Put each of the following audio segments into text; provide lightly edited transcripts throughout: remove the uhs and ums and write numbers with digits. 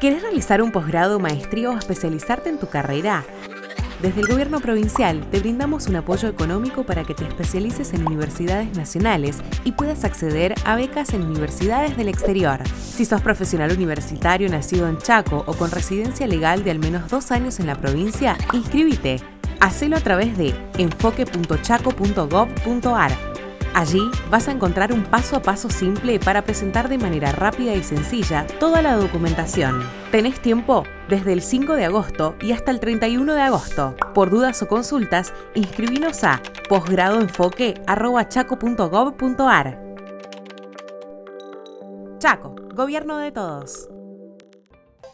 ¿Querés realizar un posgrado, maestría o especializarte en tu carrera? Desde el Gobierno Provincial te brindamos un apoyo económico para que te especialices en universidades nacionales y puedas acceder a becas en universidades del exterior. Si sos profesional universitario nacido en Chaco o con residencia legal de al menos 2 años en la provincia, inscríbete. Hacelo a través de enfoque.chaco.gov.ar. Allí vas a encontrar un paso a paso simple para presentar de manera rápida y sencilla toda la documentación. Tenés tiempo desde el 5 de agosto y hasta el 31 de agosto. Por dudas o consultas, inscribinos a posgradoenfoque@chaco.gov.ar. Chaco, Gobierno de todos.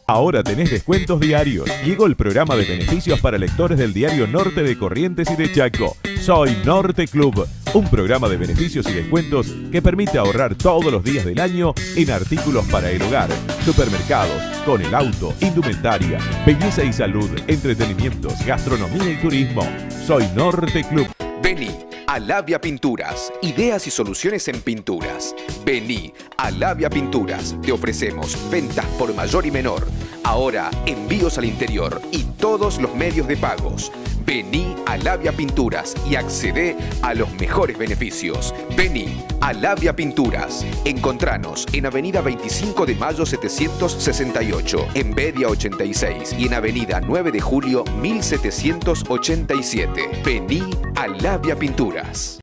Ahora tenés descuentos diarios. Llegó el programa de beneficios para lectores del diario Norte de Corrientes y de Chaco. Soy Norte Club, un programa de beneficios y descuentos que permite ahorrar todos los días del año en artículos para el hogar, supermercados, con el auto, indumentaria, belleza y salud, entretenimientos, gastronomía y turismo. Soy Norte Club. Vení a Labia Pinturas, ideas y soluciones en pinturas. Vení a Labia Pinturas, te ofrecemos ventas por mayor y menor. Ahora envíos al interior y todos los medios de pagos. Vení a Labia Pinturas y accedé a los mejores beneficios. Vení a Labia Pinturas. Encontranos en Avenida 25 de Mayo 768, en Bedia 86 y en Avenida 9 de Julio 1787. Vení a Labia Pinturas.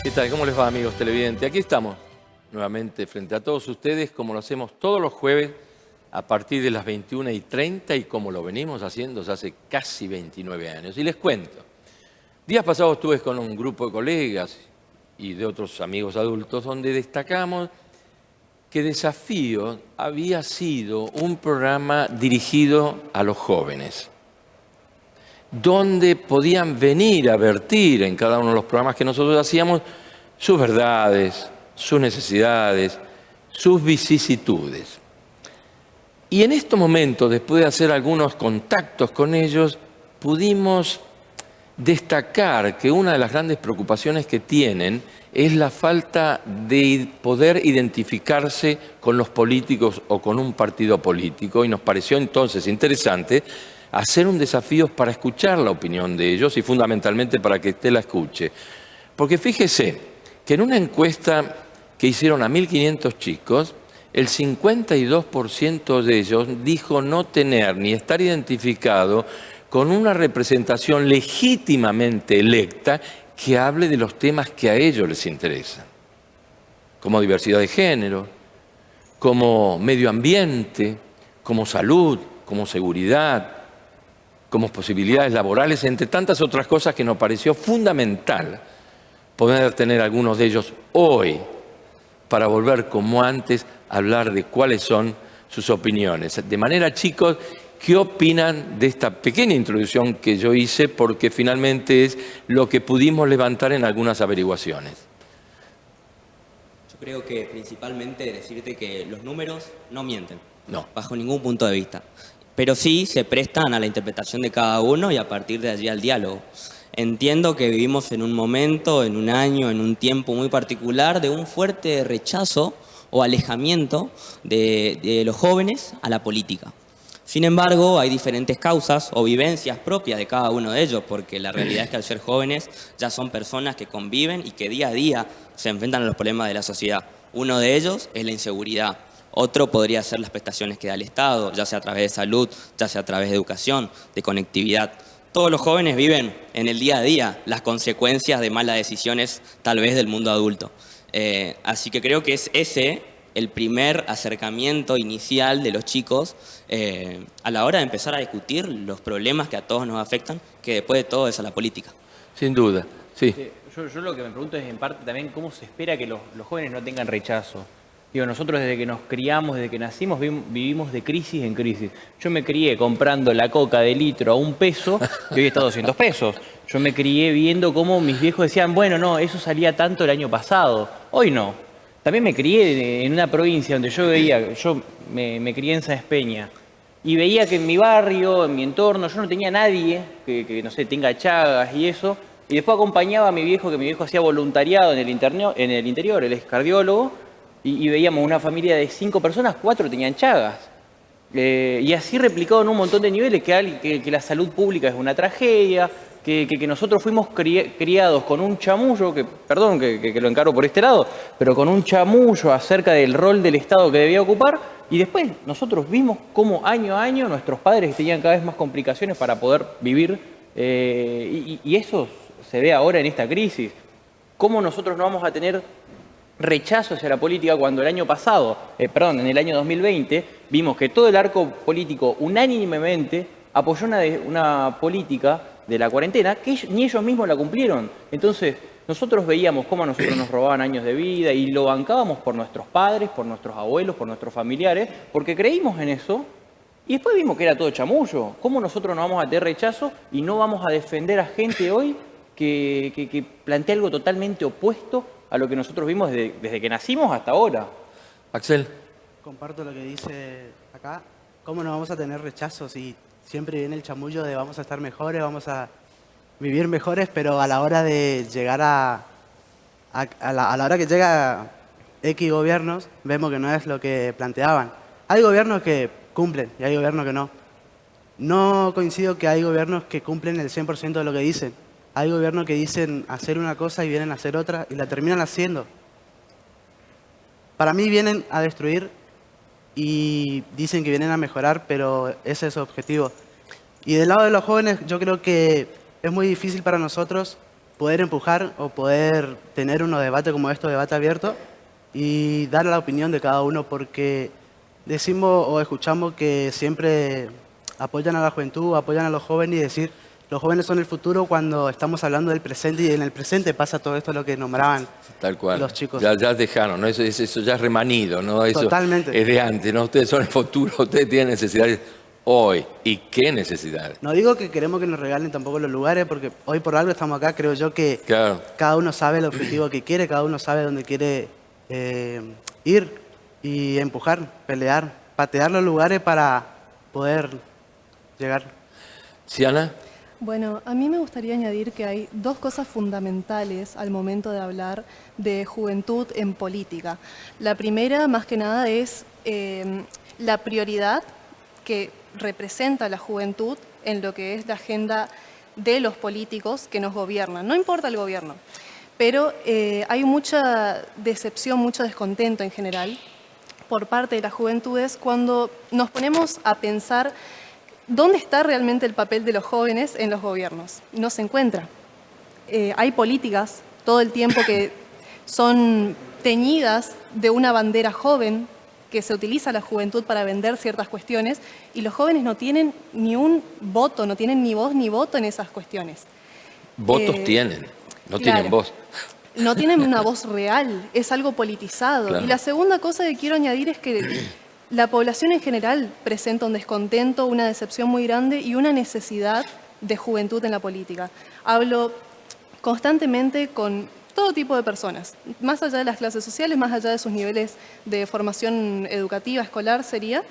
¿Qué tal? ¿Cómo les va, amigos televidentes? Aquí estamos, nuevamente, frente a todos ustedes, como lo hacemos todos los jueves, a partir de las 21:30 y como lo venimos haciendo desde hace casi 29 años. Y les cuento, días pasados estuve con un grupo de colegas y de otros amigos adultos donde destacamos que Desafío había sido un programa dirigido a los jóvenes, donde podían venir a vertir en cada uno de los programas que nosotros hacíamos sus verdades, sus necesidades, sus vicisitudes. Y en estos momentos, después de hacer algunos contactos con ellos, pudimos destacar que una de las grandes preocupaciones que tienen es la falta de poder identificarse con los políticos o con un partido político, y nos pareció entonces interesante hacer un desafío para escuchar la opinión de ellos y fundamentalmente para que usted la escuche. Porque fíjese que en una encuesta que hicieron a 1.500 chicos, el 52% de ellos dijo no tener ni estar identificado con una representación legítimamente electa que hable de los temas que a ellos les interesan, como diversidad de género, como medio ambiente, como salud, como seguridad, como posibilidades laborales, entre tantas otras cosas que nos pareció fundamental poder tener algunos de ellos hoy para volver, como antes, a hablar de cuáles son sus opiniones. De manera, chicos, ¿qué opinan de esta pequeña introducción que yo hice? Porque finalmente es lo que pudimos levantar en algunas averiguaciones. Yo creo que principalmente decirte que los números no mienten, No. bajo ningún punto de vista. Pero sí se prestan a la interpretación de cada uno y a partir de allí al diálogo. Entiendo que vivimos en un momento, en un año, en un tiempo muy particular de un fuerte rechazo o alejamiento de los jóvenes a la política. Sin embargo, hay diferentes causas o vivencias propias de cada uno de ellos, porque la realidad es que al ser jóvenes ya son personas que conviven y que día a día se enfrentan a los problemas de la sociedad. Uno de ellos es la inseguridad. Otro podría ser las prestaciones que da el Estado, ya sea a través de salud, ya sea a través de educación, de conectividad. Todos los jóvenes viven en el día a día las consecuencias de malas decisiones, tal vez del mundo adulto. Así que creo que es ese el primer acercamiento inicial de los chicos a la hora de empezar a discutir los problemas que a todos nos afectan, que después de todo es a la política. Sin duda, sí. Yo lo que me pregunto es en parte también cómo se espera que los jóvenes no tengan rechazo. Digo, nosotros desde que nos criamos, desde que nacimos, vivimos de crisis en crisis. Yo me crié comprando la coca de litro a $1 y hoy está a 200 pesos. Yo me crié viendo cómo mis viejos decían, bueno, no, eso salía tanto el año pasado. Hoy no. También me crié en una provincia donde yo me crié en Sáenz Peña. Y veía que en mi barrio, en mi entorno, yo no tenía nadie que no sé, tenga Chagas y eso. Y después acompañaba a mi viejo, que mi viejo hacía voluntariado en el interior, él es cardiólogo. Y veíamos una familia de 5 personas, 4 tenían Chagas. Y así replicado en un montón de niveles, que la salud pública es una tragedia, que nosotros fuimos criados con un chamullo, perdón que lo encaro por este lado, pero con un chamullo acerca del rol del Estado que debía ocupar, y después nosotros vimos cómo año a año nuestros padres tenían cada vez más complicaciones para poder vivir, y eso se ve ahora en esta crisis. ¿Cómo nosotros no vamos a tener rechazo hacia la política cuando el año pasado, en el año 2020, vimos que todo el arco político unánimemente apoyó una política de la cuarentena que ni ellos mismos la cumplieron? Entonces, nosotros veíamos cómo a nosotros nos robaban años de vida y lo bancábamos por nuestros padres, por nuestros abuelos, por nuestros familiares, porque creímos en eso y después vimos que era todo chamullo. ¿Cómo nosotros no vamos a tener rechazo y no vamos a defender a gente hoy que plantea algo totalmente opuesto a lo que nosotros vimos desde que nacimos hasta ahora? Axel. Comparto lo que dice acá. ¿Cómo no vamos a tener rechazo si siempre viene el chamullo de vamos a estar mejores, vamos a vivir mejores, pero a la hora de llegar a la hora que llega X gobiernos, vemos que no es lo que planteaban. Hay gobiernos que cumplen y hay gobiernos que no. No coincido que hay gobiernos que cumplen el 100% de lo que dicen. Hay gobiernos que dicen hacer una cosa y vienen a hacer otra y la terminan haciendo. Para mí vienen a destruir y dicen que vienen a mejorar, pero ese es su objetivo. Y del lado de los jóvenes, yo creo que es muy difícil para nosotros poder empujar o poder tener unos debates como estos, debate abierto, y dar la opinión de cada uno, porque decimos o escuchamos que siempre apoyan a la juventud, apoyan a los jóvenes y decir los jóvenes son el futuro cuando estamos hablando del presente y en el presente pasa todo esto lo que nombraban Tal cual. los chicos. Ya dejaron, ¿no? Eso ya es remanido, ¿no? Eso Totalmente. es de antes, ¿no? Ustedes son el futuro, ustedes tienen necesidades hoy. ¿Y qué necesidades? No digo que queremos que nos regalen tampoco los lugares, porque hoy por algo estamos acá, creo yo que Claro. cada uno sabe el objetivo que quiere, cada uno sabe dónde quiere ir y empujar, pelear, patear los lugares para poder llegar. ¿Siana? Bueno, a mí me gustaría añadir que hay dos cosas fundamentales al momento de hablar de juventud en política. La primera, más que nada, es la prioridad que representa la juventud en lo que es la agenda de los políticos que nos gobiernan. No importa el gobierno, pero hay mucha decepción, mucho descontento en general por parte de las juventudes cuando nos ponemos a pensar ¿dónde está realmente el papel de los jóvenes en los gobiernos? No se encuentra. Hay políticas todo el tiempo que son teñidas de una bandera joven que se utiliza la juventud para vender ciertas cuestiones y los jóvenes no tienen ni un voto, no tienen ni voz ni voto en esas cuestiones. Votos tienen, no tienen voz. No tienen una voz real, es algo politizado. Claro. Y la segunda cosa que quiero añadir es que la población en general presenta un descontento, una decepción muy grande y una necesidad de juventud en la política. Hablo constantemente con todo tipo de personas, más allá de las clases sociales, más allá de sus niveles de formación educativa, escolar sería,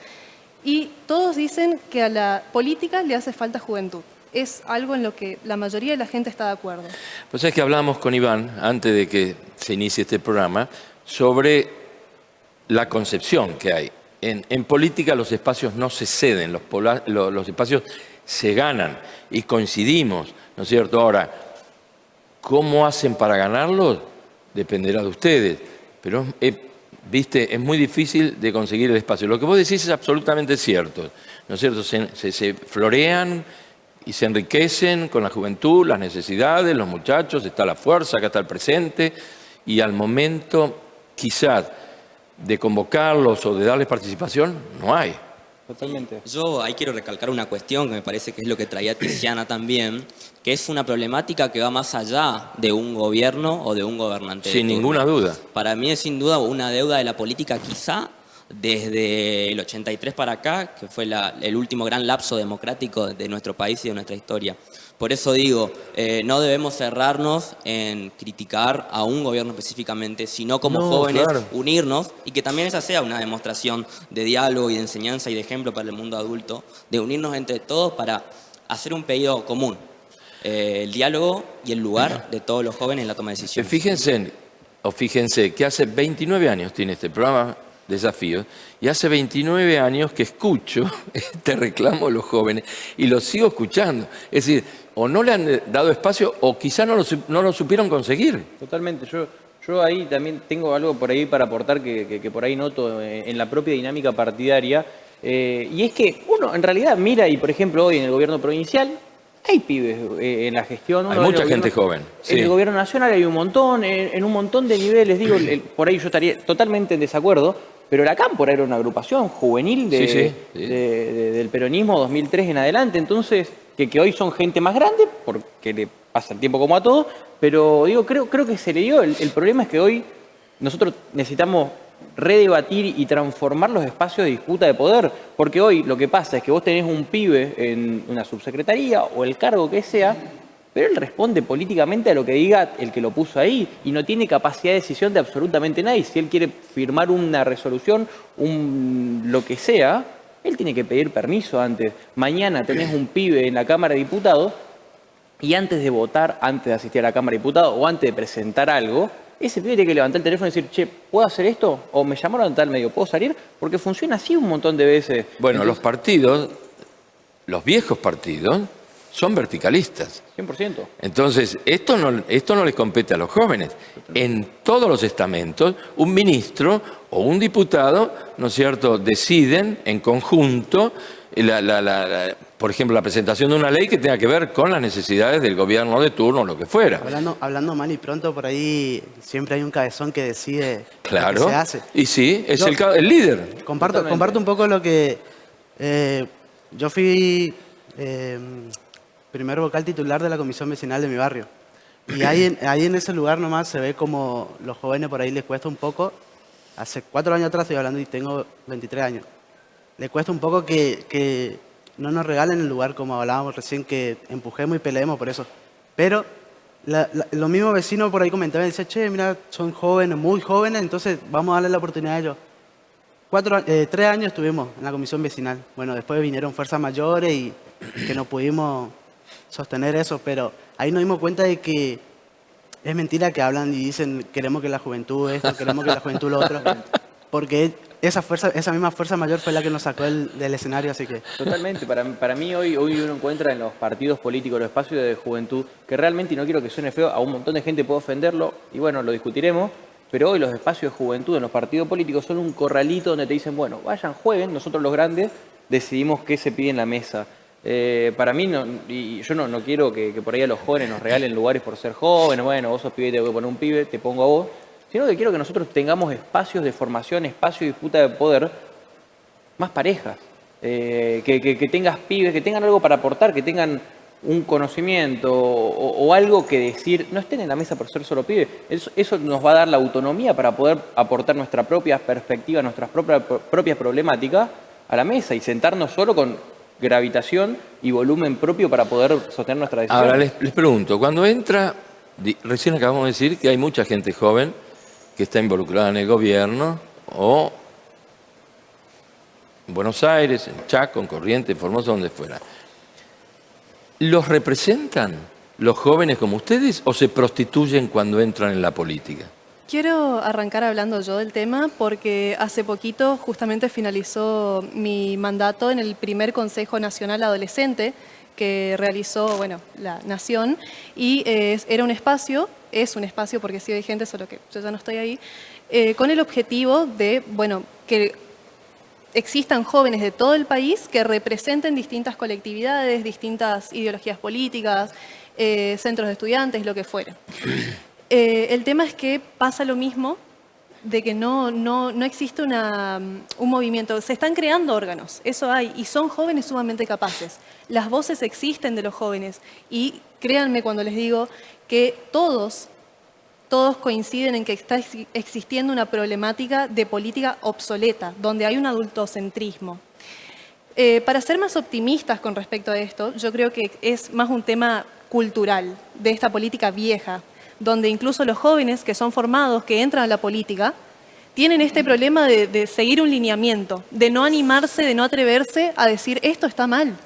y todos dicen que a la política le hace falta juventud. Es algo en lo que la mayoría de la gente está de acuerdo. Pues es que hablamos con Iván, antes de que se inicie este programa, sobre la concepción que hay. En política los espacios no se ceden, los espacios se ganan y coincidimos, ¿no es cierto? Ahora, ¿cómo hacen para ganarlos? Dependerá de ustedes, pero viste, es muy difícil de conseguir el espacio. Lo que vos decís es absolutamente cierto, ¿no es cierto? Se florean y se enriquecen con la juventud, las necesidades, los muchachos, está la fuerza, acá está el presente, y al momento quizás de convocarlos o de darles participación, no hay. Totalmente. Yo ahí quiero recalcar una cuestión que me parece que es lo que traía Tiziana también, que es una problemática que va más allá de un gobierno o de un gobernante. Sin ninguna duda. Para mí es sin duda una deuda de la política quizá desde el 83 para acá, que fue el último gran lapso democrático de nuestro país y de nuestra historia. Por eso digo, no debemos cerrarnos en criticar a un gobierno específicamente, sino como jóvenes unirnos, y que también esa sea una demostración de diálogo y de enseñanza y de ejemplo para el mundo adulto, de unirnos entre todos para hacer un pedido común. El diálogo y el lugar de todos los jóvenes en la toma de decisiones. Fíjense que hace 29 años tiene este programa Desafíos, y hace 29 años que escucho este reclamo de los jóvenes y lo sigo escuchando. Es decir, o no le han dado espacio o quizá no lo supieron conseguir. Totalmente. Yo ahí también tengo algo por ahí para aportar que por ahí noto en la propia dinámica partidaria. Y es que uno en realidad mira, y por ejemplo hoy en el gobierno provincial hay pibes en la gestión. Hay mucha gente joven. En el gobierno nacional hay un montón, en un montón de niveles. Digo, por ahí yo estaría totalmente en desacuerdo, pero la Cámpora era una agrupación juvenil del peronismo 2003 en adelante. Entonces, que hoy son gente más grande, porque le pasa el tiempo como a todos, pero digo, creo que se le dio. El problema es que hoy nosotros necesitamos redebatir y transformar los espacios de disputa de poder, porque hoy lo que pasa es que vos tenés un pibe en una subsecretaría o el cargo que sea, pero él responde políticamente a lo que diga el que lo puso ahí y no tiene capacidad de decisión de absolutamente nadie. Si él quiere firmar una resolución, lo que sea, él tiene que pedir permiso antes. Mañana tenés un pibe en la Cámara de Diputados y antes de votar, antes de asistir a la Cámara de Diputados o antes de presentar algo, ese pibe tiene que levantar el teléfono y decir, che, ¿puedo hacer esto? O me llamaron a tal medio, ¿puedo salir? Porque funciona así un montón de veces. Bueno, entonces, los partidos, los viejos partidos, son verticalistas. 100%. Entonces, esto no les compete a los jóvenes. En todos los estamentos, un ministro o un diputado, ¿no es cierto?, deciden en conjunto, por ejemplo, la presentación de una ley que tenga que ver con las necesidades del gobierno de turno o lo que fuera. Hablando mal y pronto, por ahí siempre hay un cabezón que decide claro, lo que se hace. Y sí, es el líder. Comparto un poco lo que... yo fui primer vocal titular de la comisión vecinal de mi barrio. Y ahí en ese lugar nomás se ve como los jóvenes por ahí les cuesta un poco. Hace 4 años atrás estoy hablando y tengo 23 años. Les cuesta un poco que no nos regalen el lugar como hablábamos recién, que empujemos y peleemos por eso. Pero los mismos vecinos por ahí comentaban y decían, che, mira, son jóvenes, muy jóvenes, entonces vamos a darle la oportunidad a ellos. 3 años estuvimos en la comisión vecinal. Bueno, después vinieron fuerzas mayores y que no pudimos sostener eso, pero ahí nos dimos cuenta de que es mentira que hablan y dicen queremos que la juventud esto, queremos que la juventud lo otro, porque esa misma fuerza mayor fue la que nos sacó del escenario, así que... Totalmente, para mí hoy uno encuentra en los partidos políticos los espacios de juventud que realmente, y no quiero que suene feo, a un montón de gente puede ofenderlo, y bueno, lo discutiremos, pero hoy los espacios de juventud en los partidos políticos son un corralito donde te dicen, bueno, vayan, jueguen, nosotros los grandes decidimos qué se pide en la mesa. Para mí, y yo no quiero que por ahí a los jóvenes nos regalen lugares por ser jóvenes, bueno, vos sos pibe, te voy a poner un pibe, te pongo a vos, sino que quiero que nosotros tengamos espacios de formación, espacios de disputa de poder más parejas, que tengas pibes, que tengan algo para aportar, que tengan un conocimiento o algo que decir, no estén en la mesa por ser solo pibes. Eso nos va a dar la autonomía para poder aportar nuestra propia perspectiva, nuestras propias problemáticas a la mesa y sentarnos solo con gravitación y volumen propio para poder sostener nuestra decisión. Ahora les pregunto, cuando entra, recién acabamos de decir que hay mucha gente joven que está involucrada en el gobierno o en Buenos Aires, en Chaco, en Corrientes, en Formosa, donde fuera. ¿Los representan los jóvenes como ustedes o se prostituyen cuando entran en la política? Quiero arrancar hablando yo del tema porque hace poquito justamente finalizó mi mandato en el primer Consejo Nacional Adolescente que realizó, la Nación, y era un espacio, es un espacio porque sigue vigente, solo que yo ya no estoy ahí, con el objetivo de, que existan jóvenes de todo el país que representen distintas colectividades, distintas ideologías políticas, centros de estudiantes, lo que fuera. El tema es que pasa lo mismo de que no existe un movimiento. Se están creando órganos, eso hay, y son jóvenes sumamente capaces. Las voces existen de los jóvenes y créanme cuando les digo que todos coinciden en que está existiendo una problemática de política obsoleta, donde hay un adultocentrismo. Para ser más optimistas con respecto a esto, yo creo que es más un tema cultural, de esta política vieja, donde incluso los jóvenes que son formados, que entran a la política, tienen este problema de seguir un lineamiento, de no animarse, de no atreverse a decir esto está mal,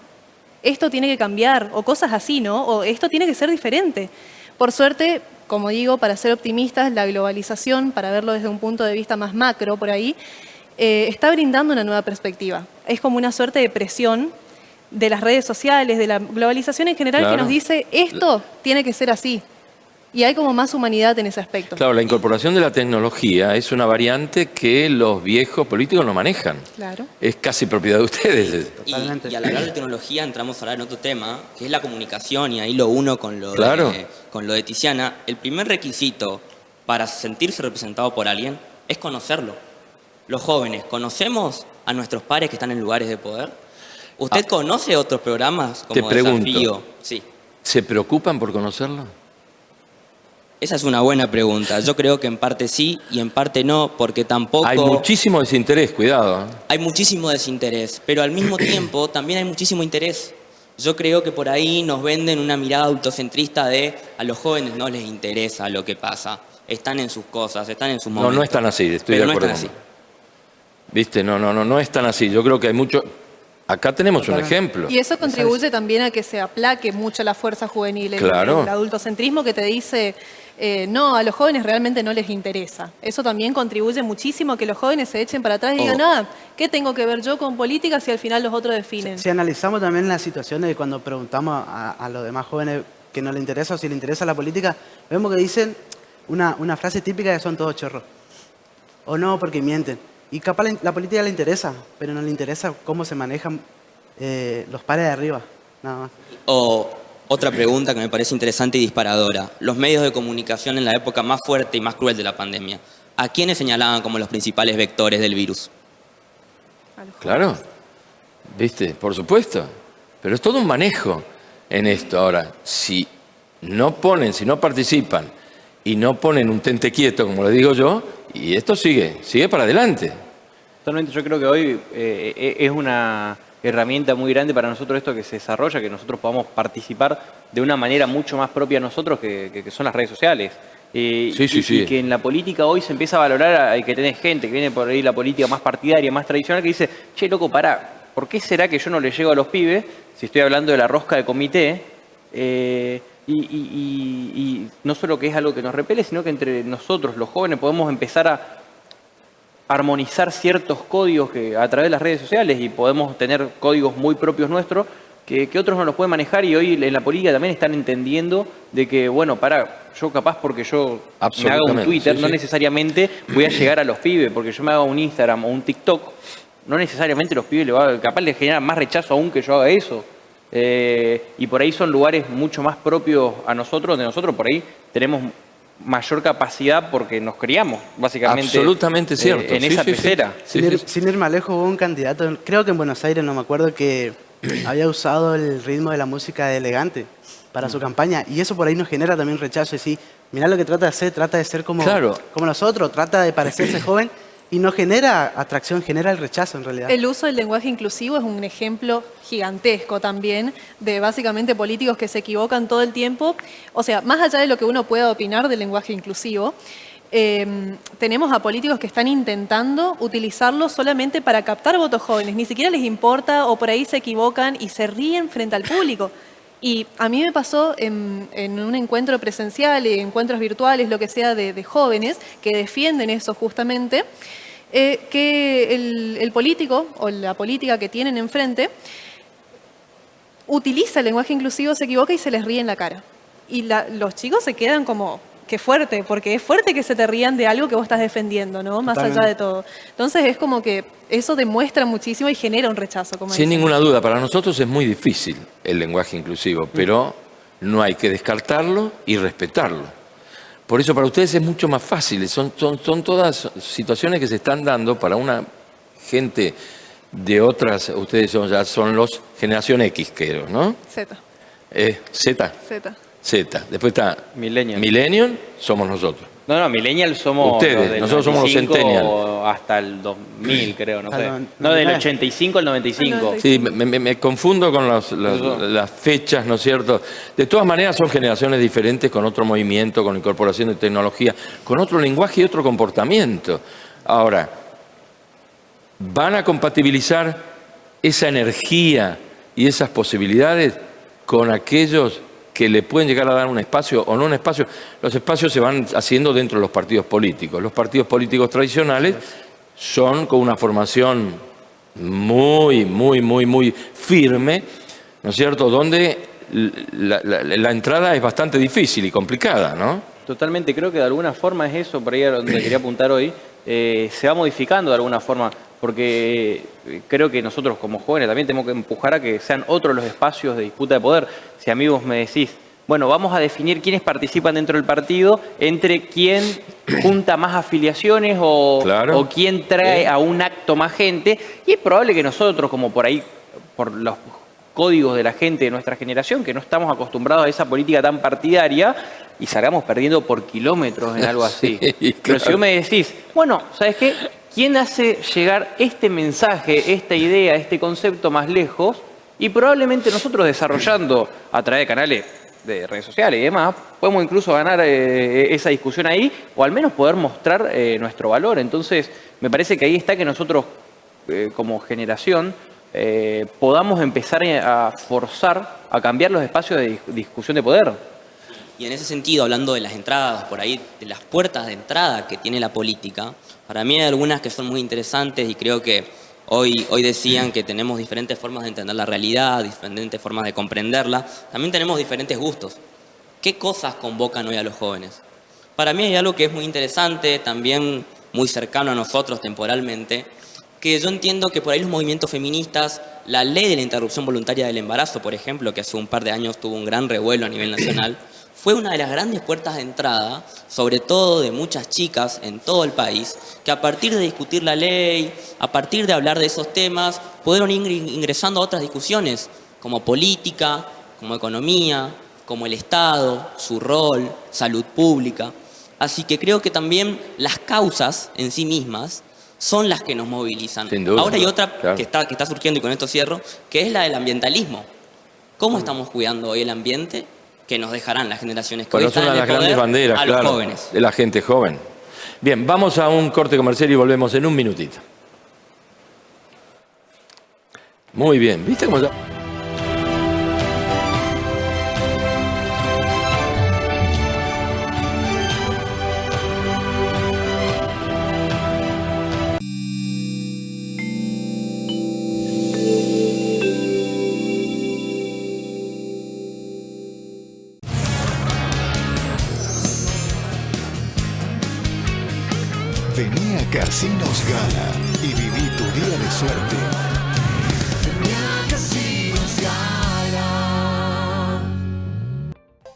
esto tiene que cambiar, o cosas así, ¿no? O esto tiene que ser diferente. Por suerte, como digo, para ser optimistas, la globalización, para verlo desde un punto de vista más macro por ahí, está brindando una nueva perspectiva. Es como una suerte de presión de las redes sociales, de la globalización en general, que nos dice esto tiene que ser así. Y hay como más humanidad en ese aspecto. Claro, la incorporación de la tecnología es una variante que los viejos políticos no manejan. Claro. Es casi propiedad de ustedes. Y al hablar de tecnología entramos a hablar en otro tema, que es la comunicación, y ahí lo uno con lo, con lo de Tiziana. El primer requisito para sentirse representado por alguien es conocerlo. Los jóvenes, ¿conocemos a nuestros pares que están en lugares de poder? ¿Usted conoce otros programas como Desafío? Sí. ¿Se preocupan por conocerlo? Esa es una buena pregunta. Yo creo que en parte sí y en parte no, porque tampoco... Hay muchísimo desinterés, cuidado. Hay muchísimo desinterés, pero al mismo tiempo también hay muchísimo interés. Yo creo que por ahí nos venden una mirada autocentrista de a los jóvenes no les interesa lo que pasa. Están en sus cosas, están en sus momentos. No, no están así, estoy de acuerdo. No están así. ¿Viste? No están así. Yo creo que hay mucho... Acá tenemos un ejemplo. Y eso contribuye también a que se aplaque mucho la fuerza juvenil, el adultocentrismo que te dice, no, a los jóvenes realmente no les interesa. Eso también contribuye muchísimo a que los jóvenes se echen para atrás y digan, ¿qué tengo que ver yo con política si al final los otros definen? Si analizamos también las situaciones de cuando preguntamos a los demás jóvenes que no les interesa o si les interesa la política, vemos que dicen una frase típica que son todos chorros. O no, porque mienten. Y capaz la política le interesa, pero no le interesa cómo se manejan los pares de arriba, nada más. O otra pregunta que me parece interesante y disparadora. Los medios de comunicación en la época más fuerte y más cruel de la pandemia, ¿a quiénes señalaban como los principales vectores del virus? Claro, ¿viste? Por supuesto. Pero es todo un manejo en esto. Ahora, si no participan y no ponen un tente quieto, como le digo yo, y esto sigue para adelante. Totalmente, yo creo que hoy es una herramienta muy grande para nosotros esto que se desarrolla, que nosotros podamos participar de una manera mucho más propia a nosotros que son las redes sociales. Y que en la política hoy se empieza a valorar que tenés gente que viene por ahí la política más partidaria, más tradicional, que dice, che, loco, pará, ¿por qué será que yo no le llego a los pibes si estoy hablando de la rosca de comité? Y no solo que es algo que nos repele, sino que entre nosotros, los jóvenes, podemos empezar a armonizar ciertos códigos que a través de las redes sociales y podemos tener códigos muy propios nuestros que otros no los pueden manejar y hoy en la política también están entendiendo de que, bueno, yo capaz porque yo me haga un Twitter, no necesariamente voy a llegar a los pibes, porque yo me haga un Instagram o un TikTok, no necesariamente los pibes capaz les generan más rechazo aún que yo haga eso. Y por ahí son lugares mucho más propios a nosotros, donde nosotros por ahí tenemos mayor capacidad porque nos criamos, básicamente. Absolutamente cierto. En esa pecera. Sin ir más lejos, hubo un candidato, creo que en Buenos Aires, no me acuerdo, que había usado el ritmo de la música de Elegante para su campaña, y eso por ahí nos genera también rechazo. Y sí, mirá lo que trata de ser como nosotros, trata de parecerse joven, y no genera atracción, genera el rechazo en realidad. El uso del lenguaje inclusivo es un ejemplo gigantesco también de básicamente políticos que se equivocan todo el tiempo. O sea, más allá de lo que uno pueda opinar del lenguaje inclusivo, tenemos a políticos que están intentando utilizarlo solamente para captar votos jóvenes. Ni siquiera les importa o por ahí se equivocan y se ríen frente al público. Y a mí me pasó en un encuentro presencial, encuentros virtuales, lo que sea, de jóvenes que defienden eso justamente, que el político o la política que tienen enfrente utiliza el lenguaje inclusivo, se equivoca y se les ríe en la cara. Y los chicos se quedan como, qué fuerte, porque es fuerte que se te rían de algo que vos estás defendiendo, ¿no? Más allá de todo. Entonces es como que eso demuestra muchísimo y genera un rechazo. Como sin ninguna duda, para nosotros es muy difícil el lenguaje inclusivo, pero no hay que descartarlo y respetarlo. Por eso para ustedes es mucho más fácil. Son todas situaciones que se están dando para una gente de otras. Ustedes ya son los generación X, creo, ¿no? Z. Z. Z. Después está Millennial, somos nosotros. No, Millennial somos ustedes, nosotros somos los Centennial. Hasta el 2000, creo, no sé. No, del 85 al 95. Sí, me confundo con las fechas, ¿no es cierto? De todas maneras son generaciones diferentes, con otro movimiento, con incorporación de tecnología, con otro lenguaje y otro comportamiento. Ahora, ¿van a compatibilizar esa energía y esas posibilidades con aquellos que le pueden llegar a dar un espacio o no un espacio? Los espacios se van haciendo dentro de los partidos políticos. Los partidos políticos tradicionales son con una formación muy firme, ¿no es cierto?, donde la entrada es bastante difícil y complicada, ¿no? Totalmente, creo que de alguna forma es eso, por ahí a donde quería apuntar hoy, se va modificando de alguna forma, porque creo que nosotros como jóvenes también tenemos que empujar a que sean otros los espacios de disputa de poder. Si amigos me decís, bueno, vamos a definir quiénes participan dentro del partido, entre quién junta más afiliaciones o quién trae a un acto más gente, y es probable que nosotros, como por ahí, por los códigos de la gente de nuestra generación, que no estamos acostumbrados a esa política tan partidaria, y salgamos perdiendo por kilómetros en algo así. Pero si vos me decís, bueno, ¿sabes qué? ¿Quién hace llegar este mensaje, esta idea, este concepto más lejos? Y probablemente nosotros desarrollando a través de canales de redes sociales y demás, podemos incluso ganar esa discusión ahí, o al menos poder mostrar nuestro valor. Entonces, me parece que ahí está que nosotros, como generación, podamos empezar a forzar a cambiar los espacios de discusión de poder. Y en ese sentido, hablando de las entradas, por ahí, de las puertas de entrada que tiene la política, para mí hay algunas que son muy interesantes y creo que hoy decían que tenemos diferentes formas de entender la realidad, diferentes formas de comprenderla. También tenemos diferentes gustos. ¿Qué cosas convocan hoy a los jóvenes? Para mí hay algo que es muy interesante, también muy cercano a nosotros temporalmente, que yo entiendo que por ahí los movimientos feministas, la ley de la interrupción voluntaria del embarazo, por ejemplo, que hace un par de años tuvo un gran revuelo a nivel nacional, fue una de las grandes puertas de entrada, sobre todo de muchas chicas en todo el país, que a partir de discutir la ley, a partir de hablar de esos temas, pudieron ir ingresando a otras discusiones, como política, como economía, como el Estado, su rol, salud pública. Así que creo que también las causas en sí mismas son las que nos movilizan. Sin duda. Ahora hay otra que está surgiendo, y con esto cierro, que es la del ambientalismo. ¿Cómo estamos cuidando hoy el ambiente que nos dejarán las generaciones que hoy están en el poder, las grandes banderas, a los jóvenes? De la gente joven. Bien, vamos a un corte comercial y volvemos en un minutito. Muy bien, ¿viste cómo está? Vení a Casinos Gala y viví tu día de suerte. Vení a Casinos Gala.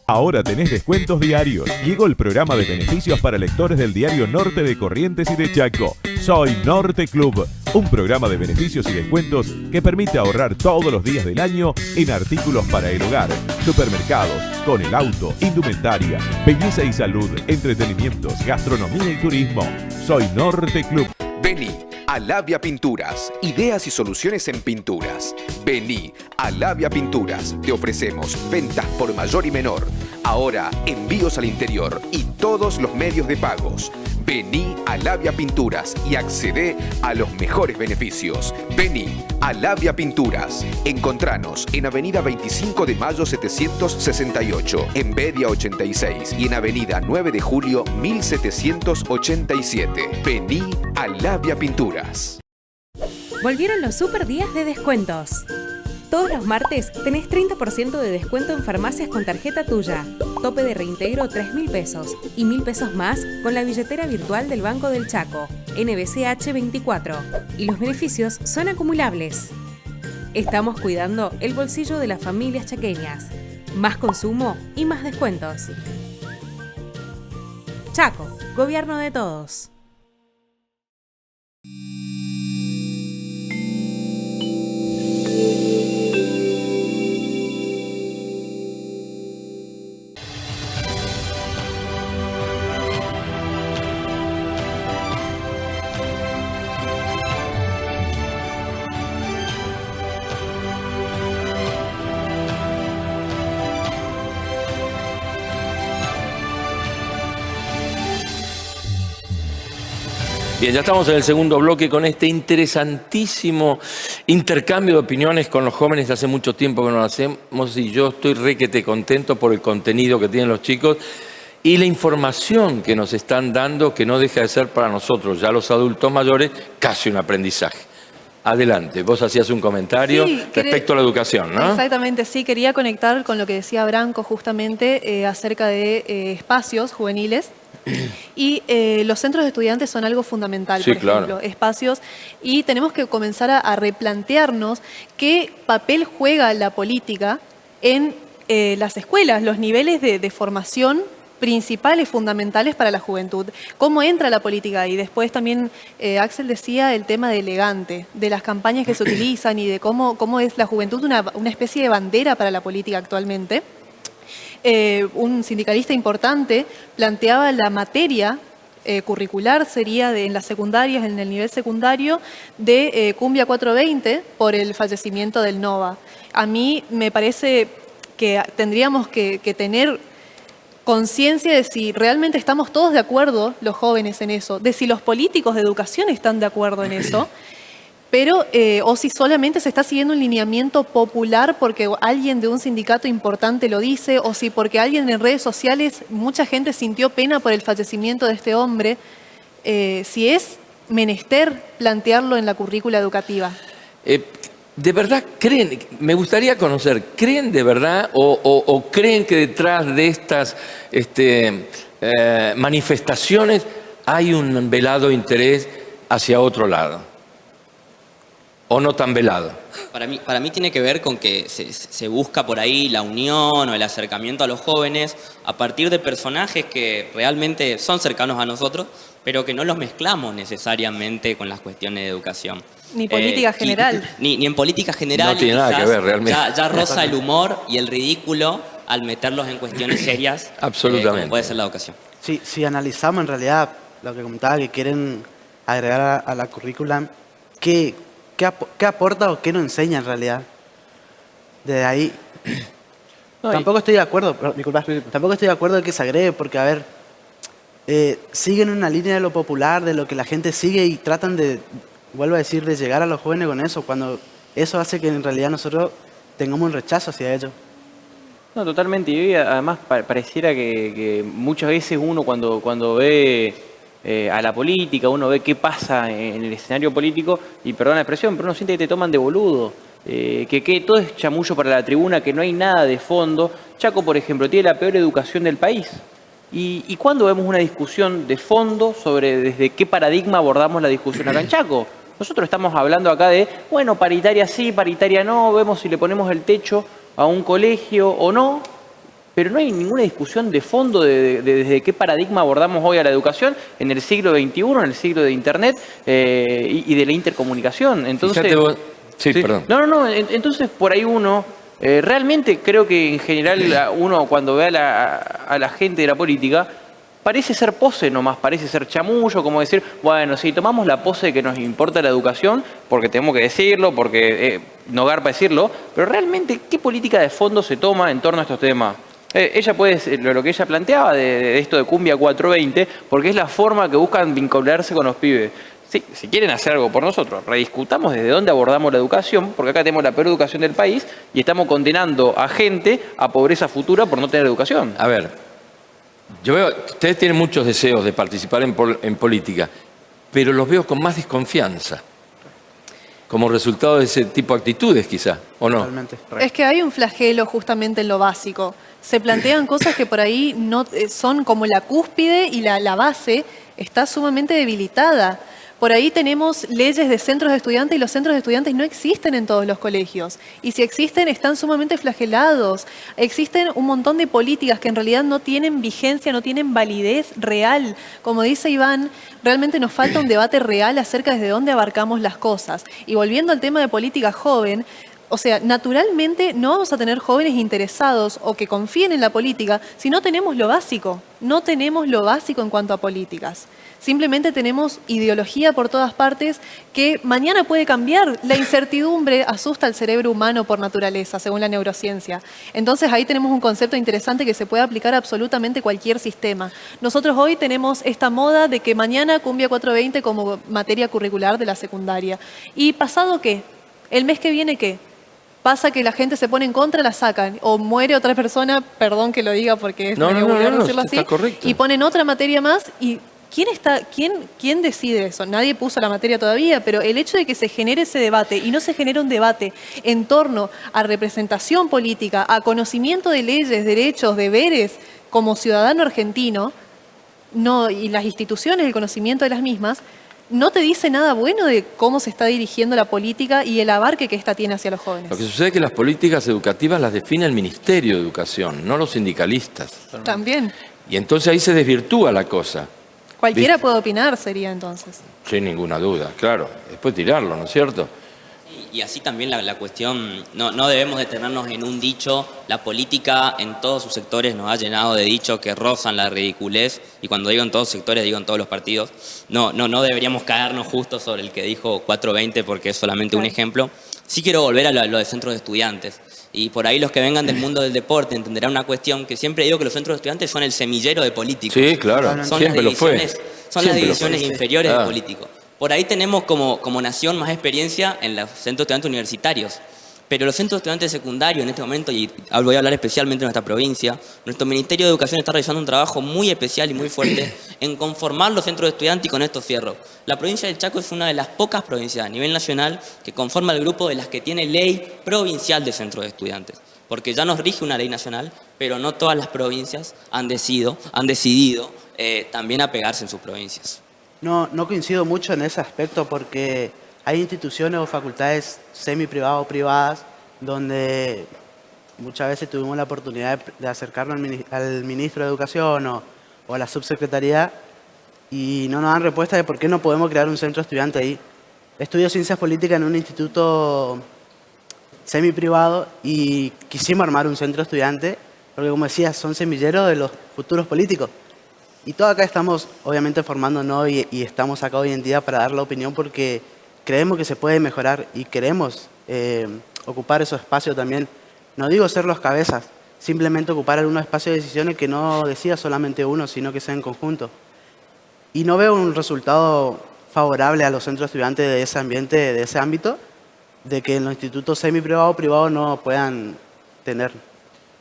Ahora tenés descuentos diarios. Llegó el programa de beneficios para lectores del diario Norte de Corrientes y de Chaco. Soy Norte Club, un programa de beneficios y descuentos que permite ahorrar todos los días del año en artículos para el hogar, supermercados, con el auto, indumentaria, belleza y salud, entretenimientos, gastronomía y turismo. Soy Norte Club. Vení a Labia Pinturas, ideas y soluciones en pinturas. Vení a Labia Pinturas, te ofrecemos ventas por mayor y menor. Ahora envíos al interior y todos los medios de pagos. Vení a Labia Pinturas y accedé a los mejores beneficios. Vení a Labia Pinturas. Encontranos en Avenida 25 de Mayo 768, en Bedia 86 y en Avenida 9 de Julio 1787. Vení a Labia Pinturas. Volvieron los super días de descuentos. Todos los martes tenés 30% de descuento en farmacias con tarjeta tuya. Tope de reintegro 3.000 pesos y 1.000 pesos más con la billetera virtual del Banco del Chaco, NBCH 24. Y los beneficios son acumulables. Estamos cuidando el bolsillo de las familias chaqueñas. Más consumo y más descuentos. Chaco, gobierno de todos. Bien, ya estamos en el segundo bloque con este interesantísimo intercambio de opiniones con los jóvenes. Hace mucho tiempo que no lo hacemos y yo estoy requete contento por el contenido que tienen los chicos y la información que nos están dando, que no deja de ser para nosotros, ya los adultos mayores, casi un aprendizaje. Adelante, vos hacías un comentario respecto a la educación, ¿no? Exactamente, sí, quería conectar con lo que decía Branco justamente acerca de espacios juveniles. Y los centros de estudiantes son algo fundamental, Sí, por ejemplo, claro. espacios, y tenemos que comenzar a replantearnos qué papel juega la política en las escuelas, los niveles de formación principales, fundamentales para la juventud. ¿Cómo entra la política ahí? Después también Axel decía el tema de elegante, de las campañas que se utilizan y de cómo es la juventud una especie de bandera para la política actualmente. Un sindicalista importante planteaba la materia curricular, sería en las secundarias, en el nivel secundario, de Cumbia 420 por el fallecimiento del Nova. A mí me parece que tendríamos que tener conciencia de si realmente estamos todos de acuerdo, los jóvenes, en eso, de si los políticos de educación están de acuerdo en eso, pero o si solamente se está siguiendo un lineamiento popular porque alguien de un sindicato importante lo dice, o si porque alguien en redes sociales, mucha gente sintió pena por el fallecimiento de este hombre, si es menester plantearlo en la currícula educativa. ¿De verdad creen, me gustaría conocer, creen de verdad o creen que detrás de estas manifestaciones hay un velado interés hacia otro lado? ¿O no tan velado? Para mí tiene que ver con que se busca por ahí la unión o el acercamiento a los jóvenes a partir de personajes que realmente son cercanos a nosotros, pero que no los mezclamos necesariamente con las cuestiones de educación. Ni política general. Ni en política general. No tiene nada que ver realmente. Ya roza el humor y el ridículo al meterlos en cuestiones serias. Absolutamente. Como puede ser la educación. Si analizamos en realidad lo que comentaba, que quieren agregar a la currícula, ¿qué aporta o qué nos enseña en realidad? Desde ahí. Tampoco estoy de acuerdo, disculpa, tampoco estoy de acuerdo de que se agregue, porque a ver, siguen una línea de lo popular, de lo que la gente sigue y tratan de, vuelvo a decir, de llegar a los jóvenes con eso, cuando eso hace que en realidad nosotros tengamos un rechazo hacia ellos. No, totalmente. Y además pareciera que muchas veces uno cuando ve a la política, uno ve qué pasa en el escenario político, y perdón la expresión, pero uno siente que te toman de boludo, que todo es chamullo para la tribuna, que no hay nada de fondo. Chaco, por ejemplo, tiene la peor educación del país. ¿Y cuándo vemos una discusión de fondo sobre desde qué paradigma abordamos la discusión acá en Chaco? Nosotros estamos hablando acá de, bueno, paritaria sí, paritaria no, vemos si le ponemos el techo a un colegio o no, pero no hay ninguna discusión de fondo de desde qué paradigma abordamos hoy a la educación en el siglo XXI, en el siglo de Internet y de la intercomunicación. Entonces, Fíjate vos. Sí, perdón. No, entonces por ahí uno, realmente creo que en general uno cuando ve a la gente de la política, parece ser pose nomás, parece ser chamullo, como decir, bueno, sí, tomamos la pose de que nos importa la educación, porque tenemos que decirlo, porque no garpa decirlo, pero realmente, ¿qué política de fondo se toma en torno a estos temas? Ella puede, lo que ella planteaba de esto de Cumbia 420, porque es la forma que buscan vincularse con los pibes. Sí, si quieren hacer algo por nosotros, rediscutamos desde dónde abordamos la educación, porque acá tenemos la peor educación del país y estamos condenando a gente a pobreza futura por no tener educación. A ver, yo veo, ustedes tienen muchos deseos de participar en política, pero los veo con más desconfianza, como resultado de ese tipo de actitudes quizá, ¿o no? Totalmente. Es que hay un flagelo justamente en lo básico. Se plantean cosas que por ahí no son como la cúspide y la base está sumamente debilitada. Por ahí tenemos leyes de centros de estudiantes y los centros de estudiantes no existen en todos los colegios. Y si existen, están sumamente flagelados. Existen un montón de políticas que en realidad no tienen vigencia, no tienen validez real. Como dice Iván, realmente nos falta un debate real acerca de dónde abarcamos las cosas. Y volviendo al tema de política joven, o sea, naturalmente no vamos a tener jóvenes interesados o que confíen en la política si no tenemos lo básico. No tenemos lo básico en cuanto a políticas. Simplemente tenemos ideología por todas partes que mañana puede cambiar. La incertidumbre asusta al cerebro humano por naturaleza, según la neurociencia. Entonces ahí tenemos un concepto interesante que se puede aplicar a absolutamente cualquier sistema. Nosotros hoy tenemos esta moda de que mañana cumbia 420 como materia curricular de la secundaria. ¿Y pasado qué? ¿El mes que viene qué? Pasa que la gente se pone en contra, la sacan, o muere otra persona, perdón que lo diga porque es medio vulgar decirlo así, y ponen otra materia más y ¿quién decide eso? Nadie puso la materia todavía, pero el hecho de que se genere ese debate y no se genera un debate en torno a representación política, a conocimiento de leyes, derechos, deberes como ciudadano argentino, y las instituciones, el conocimiento de las mismas, no te dice nada bueno de cómo se está dirigiendo la política y el abarque que ésta tiene hacia los jóvenes. Lo que sucede es que las políticas educativas las define el Ministerio de Educación, no los sindicalistas. También. Y entonces ahí se desvirtúa la cosa. Cualquiera puede opinar, sería entonces. Sin ninguna duda, claro. Después tirarlo, ¿no es cierto? Y así también la cuestión, no debemos detenernos en un dicho. La política en todos sus sectores nos ha llenado de dichos que rozan la ridiculez, y cuando digo en todos los sectores digo en todos los partidos. No deberíamos caernos justo sobre el que dijo 420 porque es solamente un ejemplo. Sí quiero volver a lo de centros de estudiantes. Y por ahí los que vengan del mundo del deporte entenderán una cuestión que siempre digo que los centros de estudiantes son el semillero de políticos. Sí, claro, siempre lo fue. Son las divisiones inferiores de políticos. Por ahí tenemos como nación más experiencia en los centros de estudiantes universitarios. Pero los centros de estudiantes secundarios en este momento, y voy a hablar especialmente de nuestra provincia, nuestro Ministerio de Educación está realizando un trabajo muy especial y muy fuerte en conformar los centros de estudiantes, y con esto cierro. La provincia del Chaco es una de las pocas provincias a nivel nacional que conforma el grupo de las que tiene ley provincial de centros de estudiantes. Porque ya nos rige una ley nacional, pero no todas las provincias han decidido también apegarse en sus provincias. No coincido mucho en ese aspecto porque hay instituciones o facultades semi-privadas o privadas donde muchas veces tuvimos la oportunidad de acercarnos al ministro de Educación o a la subsecretaría y no nos dan respuesta de por qué no podemos crear un centro estudiante ahí. Estudio Ciencias Políticas en un instituto semi-privado y quisimos armar un centro estudiante porque, como decía, son semilleros de los futuros políticos. Y todos acá estamos, obviamente, formándonos y estamos acá hoy en día para dar la opinión porque creemos que se puede mejorar y queremos ocupar esos espacios también. No digo ser los cabezas, simplemente ocupar algunos espacios de decisiones que no decida solamente uno, sino que sea en conjunto. Y no veo un resultado favorable a los centros estudiantes de ese ambiente, de ese ámbito, de que en los institutos semi-privados o privados no puedan tener.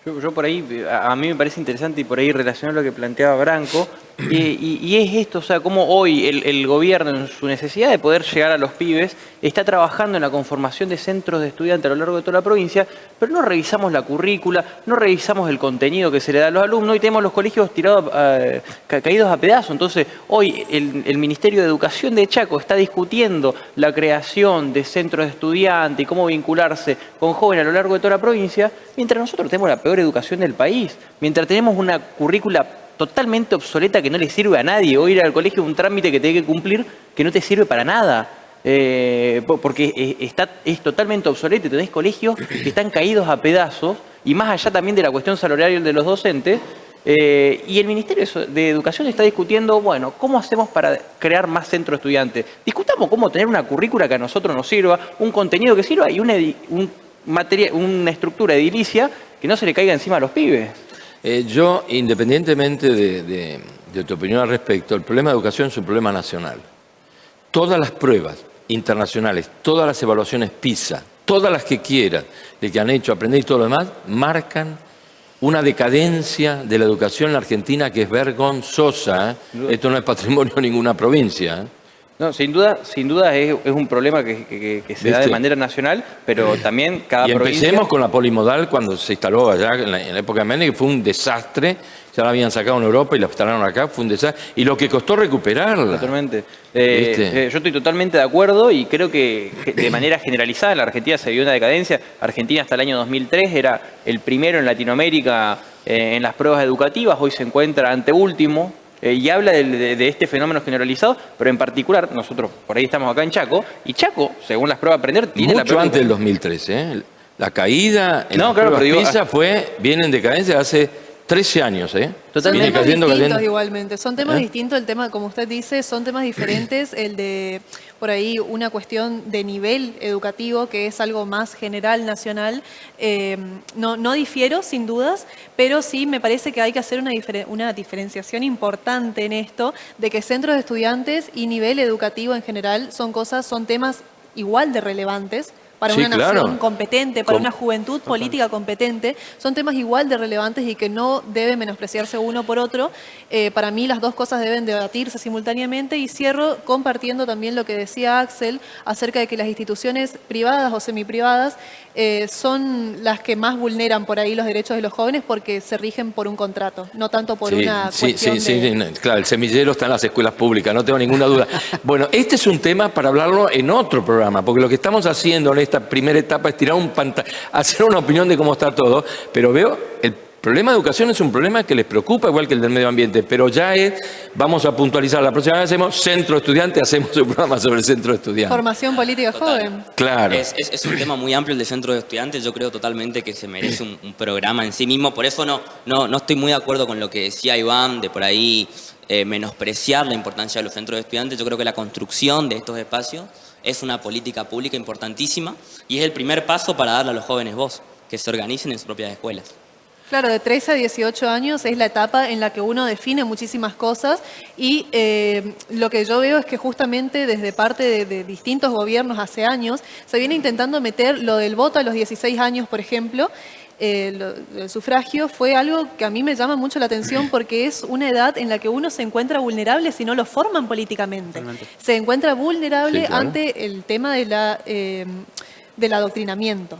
Yo por ahí, a mí me parece interesante y por ahí relacionar lo que planteaba Branco, y es esto, o sea, cómo hoy el gobierno en su necesidad de poder llegar a los pibes está trabajando en la conformación de centros de estudiantes a lo largo de toda la provincia, pero no revisamos la currícula, no revisamos el contenido que se le da a los alumnos y tenemos los colegios tirados, caídos a pedazos. Entonces, hoy el Ministerio de Educación de Chaco está discutiendo la creación de centros de estudiantes y cómo vincularse con jóvenes a lo largo de toda la provincia, mientras nosotros tenemos la peor educación del país, mientras tenemos una currícula totalmente obsoleta que no le sirve a nadie. O ir al colegio es un trámite que tiene que cumplir que no te sirve para nada. Porque es totalmente obsoleto y tenés colegios que están caídos a pedazos, y más allá también de la cuestión salarial de los docentes, y el Ministerio de Educación está discutiendo, bueno, ¿cómo hacemos para crear más centros de estudiantes? Discutamos cómo tener una currícula que a nosotros nos sirva, un contenido que sirva y una estructura edilicia que no se le caiga encima a los pibes. Yo, independientemente de tu opinión al respecto, el problema de educación es un problema nacional. Todas las pruebas internacionales, todas las evaluaciones PISA, todas las que quieras, de que han hecho aprender y todo lo demás, marcan una decadencia de la educación en la Argentina que es vergonzosa. Esto no es patrimonio de ninguna provincia. No, sin duda es un problema que se da de manera nacional, pero también cada provincia... Y empecemos con la polimodal cuando se instaló allá en la época de Menem, que fue un desastre. ya la habían sacado en Europa y la instalaron acá, fue un desastre. Y lo que costó recuperarla. Totalmente. ¿Viste? Yo estoy totalmente de acuerdo y creo que de manera generalizada en la Argentina se vio una decadencia. Argentina hasta el año 2003 era el primero en Latinoamérica en las pruebas educativas, hoy se encuentra anteúltimo. Y habla de este fenómeno generalizado, pero en particular, nosotros por ahí estamos acá en Chaco, y Chaco, según las pruebas Aprender, tiene la mucho peor antes del 2013, ¿eh? La caída en las claro, pruebas pero digo, PISA viene en decadencia hace 13 años, ¿eh? Son Viene temas cayendo, distintos cayendo. igualmente, son temas distintos, el tema, como usted dice, son temas diferentes, el de, por ahí, una cuestión de nivel educativo, que es algo más general, nacional, no difiero, sin dudas, pero sí me parece que hay que hacer una diferenciación importante en esto, de que centros de estudiantes y nivel educativo en general son temas igual de relevantes, para Sí, una nación claro. competente, para una juventud política competente, son temas igual de relevantes y que no debe menospreciarse uno por otro. Para mí las dos cosas deben debatirse simultáneamente y cierro compartiendo también lo que decía Axel acerca de que las instituciones privadas o semiprivadas son las que más vulneran por ahí los derechos de los jóvenes porque se rigen por un contrato, no tanto por una cuestión de... Claro, el semillero está en las escuelas públicas, no tengo ninguna duda. Bueno, este es un tema para hablarlo en otro programa, porque lo que estamos haciendo en esta primera etapa es tirar hacer una opinión de cómo está todo, pero veo, el problema de educación es un problema que les preocupa igual que el del medio ambiente, pero ya vamos a puntualizar, la próxima vez hacemos centro estudiante, hacemos un programa sobre el centro estudiante. Formación política joven. Claro. Es un tema muy amplio el de centro de estudiantes, yo creo totalmente que se merece un programa en sí mismo, por eso no estoy muy de acuerdo con lo que decía Iván, de por ahí menospreciar la importancia de los centros de estudiantes. Yo creo que la construcción de estos espacios es una política pública importantísima y es el primer paso para darle a los jóvenes voz, que se organicen en sus propias escuelas. Claro, de 13 a 18 años es la etapa en la que uno define muchísimas cosas y lo que yo veo es que justamente desde parte de distintos gobiernos hace años se viene intentando meter lo del voto a los 16 años, por ejemplo. El sufragio fue algo que a mí me llama mucho la atención porque es una edad en la que uno se encuentra vulnerable si no lo forman políticamente. Se encuentra vulnerable ante el tema del adoctrinamiento.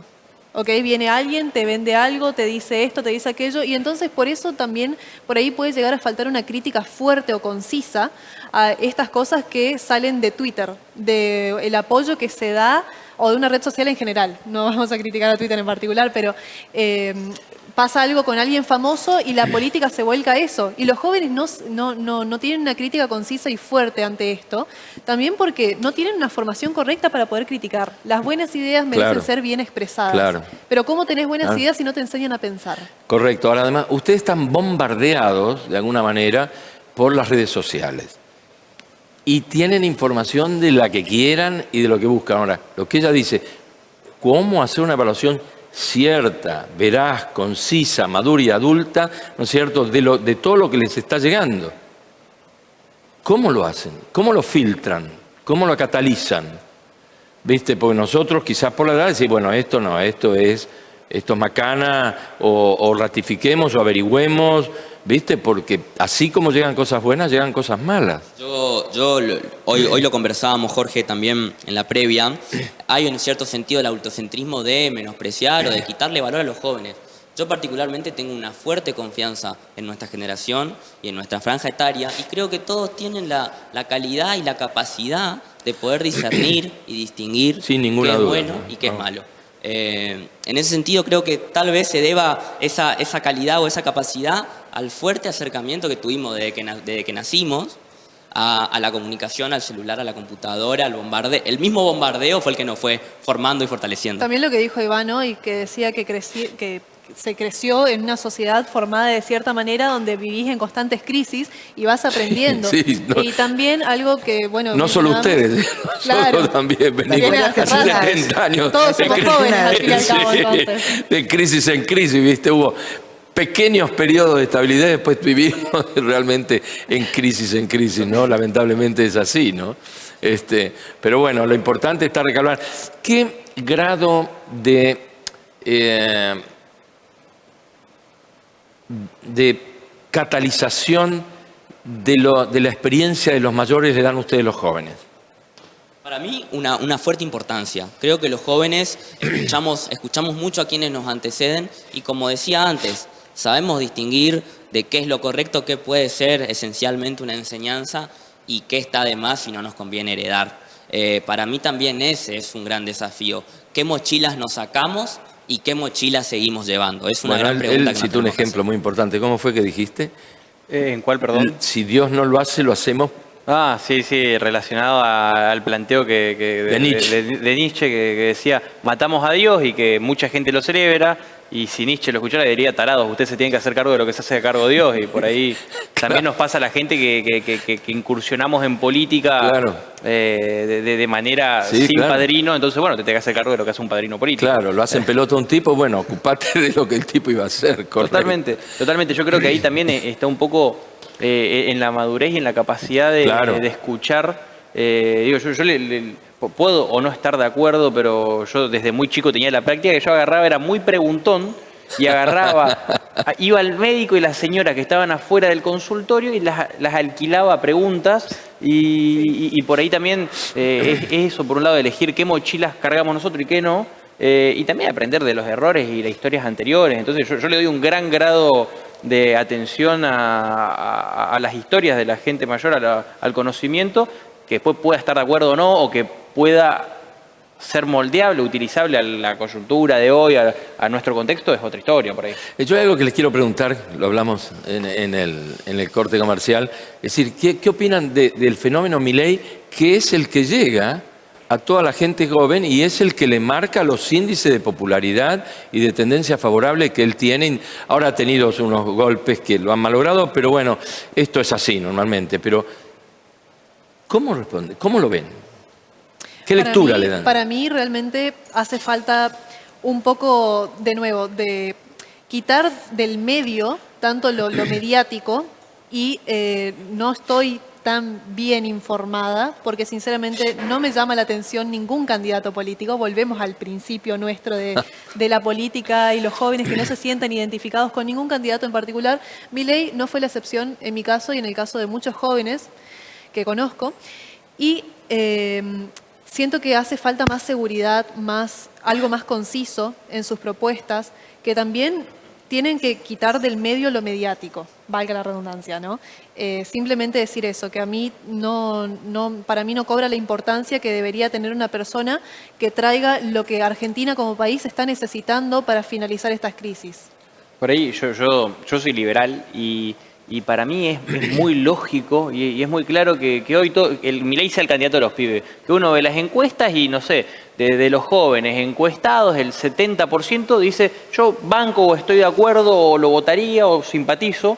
¿Okay? Viene alguien, te vende algo, te dice esto, te dice aquello, y entonces por eso también por ahí puede llegar a faltar una crítica fuerte o concisa a estas cosas que salen de Twitter, del apoyo que se da, o de una red social en general. No vamos a criticar a Twitter en particular, pero pasa algo con alguien famoso y la política se vuelca a eso. Y los jóvenes no tienen una crítica concisa y fuerte ante esto, también porque no tienen una formación correcta para poder criticar. Las buenas ideas merecen ser bien expresadas. Claro. Pero ¿cómo tenés buenas ideas si no te enseñan a pensar? Correcto. Ahora, además, ustedes están bombardeados, de alguna manera, por las redes sociales. Y tienen información de la que quieran y de lo que buscan. Ahora, lo que ella dice, ¿cómo hacer una evaluación cierta, veraz, concisa, madura y adulta, ¿no es cierto?, de todo lo que les está llegando? ¿Cómo lo hacen? ¿Cómo lo filtran? ¿Cómo lo catalizan? ¿Viste? Porque nosotros quizás por la edad decimos, bueno, esto no, esto es macana, o ratifiquemos o averigüemos, ¿viste? Porque así como llegan cosas buenas, llegan cosas malas. Hoy lo conversábamos, Jorge, también en la previa. Hay en cierto sentido el autocentrismo de menospreciar o de quitarle valor a los jóvenes. Yo particularmente tengo una fuerte confianza en nuestra generación y en nuestra franja etaria y creo que todos tienen la calidad y la capacidad de poder discernir y distinguir sin ninguna qué es duda, bueno y qué es malo. En ese sentido creo que tal vez se deba esa calidad o esa capacidad al fuerte acercamiento que tuvimos desde que nacimos a la comunicación, al celular, a la computadora, al bombardeo. El mismo bombardeo fue el que nos fue formando y fortaleciendo. También lo que dijo Iván hoy, que decía que se creció en una sociedad formada de cierta manera donde vivís en constantes crisis y vas aprendiendo. Sí, no, y también algo que, bueno... No solo ustedes, claro, nosotros también venimos hace 70 años. Todos somos jóvenes, al fin y al cabo, entonces. De crisis en crisis, ¿viste? Hubo pequeños periodos de estabilidad, después vivimos realmente en crisis, ¿no? Lamentablemente es así, ¿no? Pero bueno, lo importante está recalcar. ¿Qué grado de catalización de la experiencia de los mayores le dan ustedes los jóvenes? Para mí, una fuerte importancia. Creo que los jóvenes escuchamos mucho a quienes nos anteceden y, como decía antes, sabemos distinguir de qué es lo correcto, qué puede ser esencialmente una enseñanza y qué está de más y no nos conviene heredar. Para mí también ese es un gran desafío. ¿Qué mochilas nos sacamos y qué mochilas seguimos llevando? Es una gran pregunta. Él citó un ejemplo muy importante. ¿Cómo fue que dijiste? ¿En cuál, perdón? Si Dios no lo hace, lo hacemos. Ah, sí, relacionado al planteo de Nietzsche, que decía, matamos a Dios y que mucha gente lo celebra, y si Nietzsche lo escuchara diría, tarados, usted se tiene que hacer cargo de lo que se hace de cargo de Dios, y por ahí también nos pasa a la gente que incursionamos en política, claro, de manera sin padrino, entonces bueno, te tenés que hacer cargo de lo que hace un padrino político. Claro, lo hacen pelota un tipo, bueno, ocupate de lo que el tipo iba a hacer. Correcto. Totalmente, yo creo que ahí también está un poco en la madurez y en la capacidad de escuchar. Yo puedo o no estar de acuerdo, pero yo desde muy chico tenía la práctica que yo agarraba, era muy preguntón, y iba al médico y las señoras que estaban afuera del consultorio y las alquilaba a preguntas, y por ahí también es eso, por un lado, elegir qué mochilas cargamos nosotros y qué no, y también aprender de los errores y las historias anteriores. Entonces yo le doy un gran grado de atención a las historias de la gente mayor, al conocimiento, que después pueda estar de acuerdo o no, o que pueda ser moldeable, utilizable a la coyuntura de hoy, a nuestro contexto, es otra historia por ahí. Yo hay algo que les quiero preguntar, lo hablamos en el corte comercial, es decir, ¿qué opinan del fenómeno Milei, que es el que llega a toda la gente joven y es el que le marca los índices de popularidad y de tendencia favorable que él tiene? Ahora ha tenido unos golpes que lo han malogrado, pero bueno, esto es así normalmente. Pero, ¿cómo responde? ¿Cómo lo ven? ¿Qué lectura le dan? Para mí realmente hace falta un poco, de nuevo, de quitar del medio tanto lo mediático, y no estoy tan bien informada, porque sinceramente no me llama la atención ningún candidato político. Volvemos al principio nuestro de la política y los jóvenes que no se sienten identificados con ningún candidato en particular. Milei no fue la excepción en mi caso y en el caso de muchos jóvenes que conozco. Y siento que hace falta más seguridad, algo más conciso en sus propuestas, que también tienen que quitar del medio lo mediático, valga la redundancia, ¿no? Simplemente decir eso, que a mí para mí no cobra la importancia que debería tener una persona que traiga lo que Argentina como país está necesitando para finalizar estas crisis. Por ahí yo soy liberal y para mí es muy lógico y es muy claro que hoy el Milei sea el candidato de los pibes. Que uno ve las encuestas y, no sé, de los jóvenes encuestados, el 70% dice yo banco o estoy de acuerdo o lo votaría o simpatizo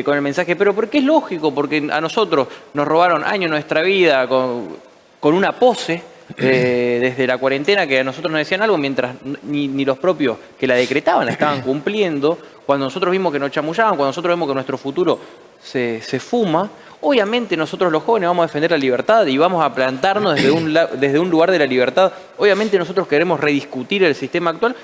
con el mensaje. Pero porque es lógico, porque a nosotros nos robaron años de nuestra vida con una pose desde la cuarentena, que a nosotros nos decían algo mientras ni los propios que la decretaban la estaban cumpliendo. Cuando nosotros vimos que nos chamullaban, cuando nosotros vemos que nuestro futuro se fuma, obviamente nosotros los jóvenes vamos a defender la libertad y vamos a plantarnos desde un lugar de la libertad. Obviamente nosotros queremos rediscutir el sistema actual,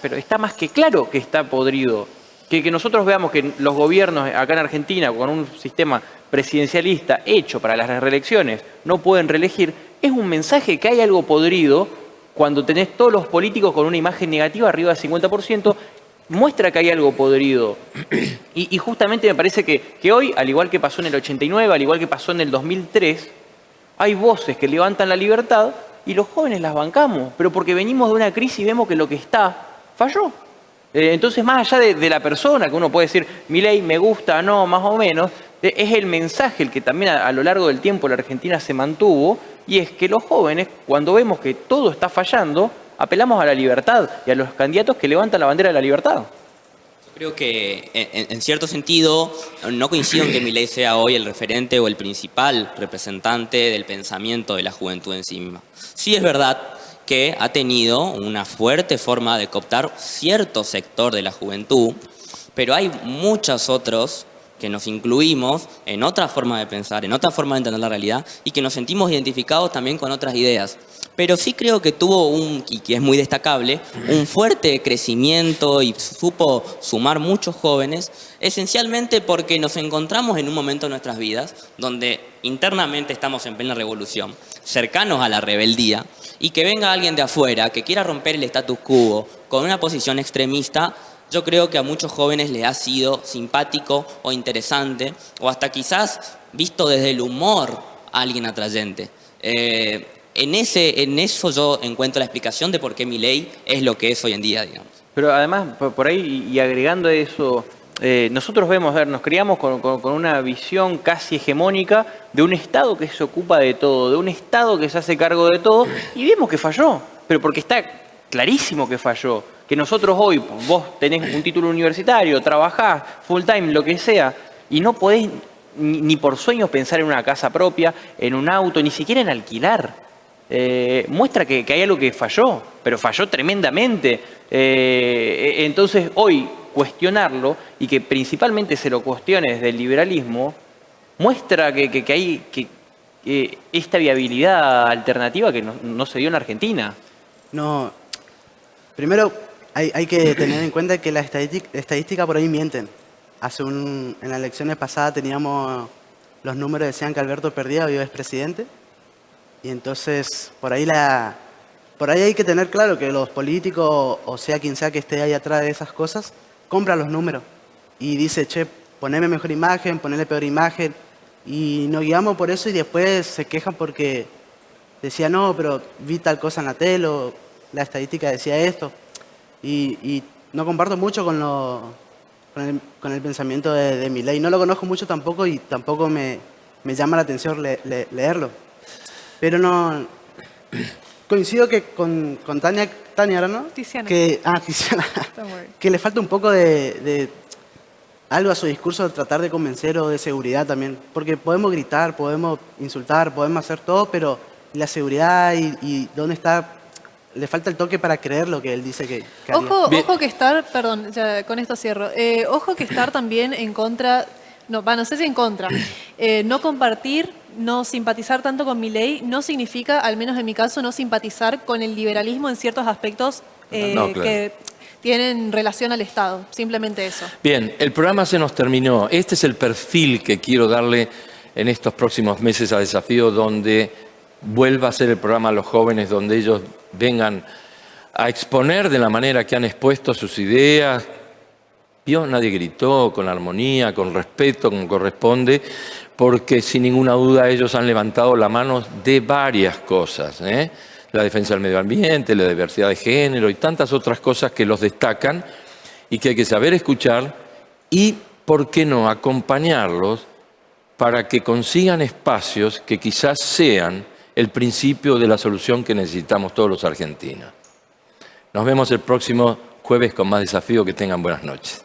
pero está más que claro que está podrido. Que nosotros veamos que los gobiernos acá en Argentina, con un sistema presidencialista hecho para las reelecciones, no pueden reelegir, es un mensaje que hay algo podrido. Cuando tenés todos los políticos con una imagen negativa arriba del 50%, muestra que hay algo podrido. Y justamente me parece que hoy, al igual que pasó en el 89, al igual que pasó en el 2003, hay voces que levantan la libertad y los jóvenes las bancamos, pero porque venimos de una crisis y vemos que lo que falló. Entonces, más allá de la persona, que uno puede decir, Milei me gusta, no, más o menos, es el mensaje el que también a lo largo del tiempo la Argentina se mantuvo, y es que los jóvenes, cuando vemos que todo está fallando, apelamos a la libertad y a los candidatos que levantan la bandera de la libertad. Yo creo que, en cierto sentido, no coincido en que Milei sea hoy el referente o el principal representante del pensamiento de la juventud en sí misma. Sí es verdad que ha tenido una fuerte forma de cooptar cierto sector de la juventud, pero hay muchos otros que nos incluimos en otra forma de pensar, en otra forma de entender la realidad y que nos sentimos identificados también con otras ideas. Pero sí creo que tuvo y que es muy destacable, un fuerte crecimiento y supo sumar muchos jóvenes, esencialmente porque nos encontramos en un momento de nuestras vidas donde internamente estamos en plena revolución, cercanos a la rebeldía, y que venga alguien de afuera que quiera romper el status quo con una posición extremista, yo creo que a muchos jóvenes les ha sido simpático o interesante, o hasta quizás visto desde el humor a alguien atrayente. En eso yo encuentro la explicación de por qué Milei es lo que es hoy en día, digamos. Pero además, por ahí, y agregando eso, nosotros nos criamos con una visión casi hegemónica de un Estado que se ocupa de todo, de un Estado que se hace cargo de todo, y vemos que falló, pero porque está clarísimo que falló. Que nosotros hoy, vos tenés un título universitario, trabajás full time, lo que sea, y no podés ni por sueños pensar en una casa propia, en un auto, ni siquiera en alquilar. Muestra que hay algo que falló, pero falló tremendamente. Entonces hoy cuestionarlo, y que principalmente se lo cuestione desde el liberalismo, muestra que hay esta viabilidad alternativa que no se dio en Argentina. No, primero hay que tener en cuenta que la estadística por ahí mienten. En las elecciones pasadas teníamos los números, decían que Alberto perdía, hoy es presidente. Y entonces por ahí hay que tener claro que los políticos, o sea quien sea que esté ahí atrás de esas cosas, compra los números y dice, che, poneme mejor imagen, ponele peor imagen, y nos guiamos por eso y después se quejan porque decía, no, pero vi tal cosa en la tele, o la estadística decía esto, y no comparto mucho con el pensamiento de Milei. No lo conozco mucho tampoco y tampoco me llama la atención leerlo. Pero no... Coincido que con Tania ahora, ¿no? Tiziana. Tiziana. Que le falta un poco de algo a su discurso, de tratar de convencer, o de seguridad también. Porque podemos gritar, podemos insultar, podemos hacer todo, pero la seguridad y dónde está... Le falta el toque para creer lo que él dice que haría. Ojo que estar, perdón, ya con esto cierro. Ojo que estar también en contra, no sé si en contra, no compartir, no simpatizar tanto con Milei no significa, al menos en mi caso, no simpatizar con el liberalismo en ciertos aspectos claro, que tienen relación al Estado. Simplemente eso. Bien, el programa se nos terminó. Este es el perfil que quiero darle en estos próximos meses a Desafío, donde vuelva a ser el programa a los jóvenes, donde ellos vengan a exponer de la manera que han expuesto sus ideas. Nadie gritó, con armonía, con respeto, como corresponde, porque sin ninguna duda ellos han levantado la mano de varias cosas, la defensa del medio ambiente, la diversidad de género y tantas otras cosas que los destacan y que hay que saber escuchar y, ¿por qué no?, acompañarlos para que consigan espacios que quizás sean el principio de la solución que necesitamos todos los argentinos. Nos vemos el próximo jueves con más Desafío. Que tengan buenas noches.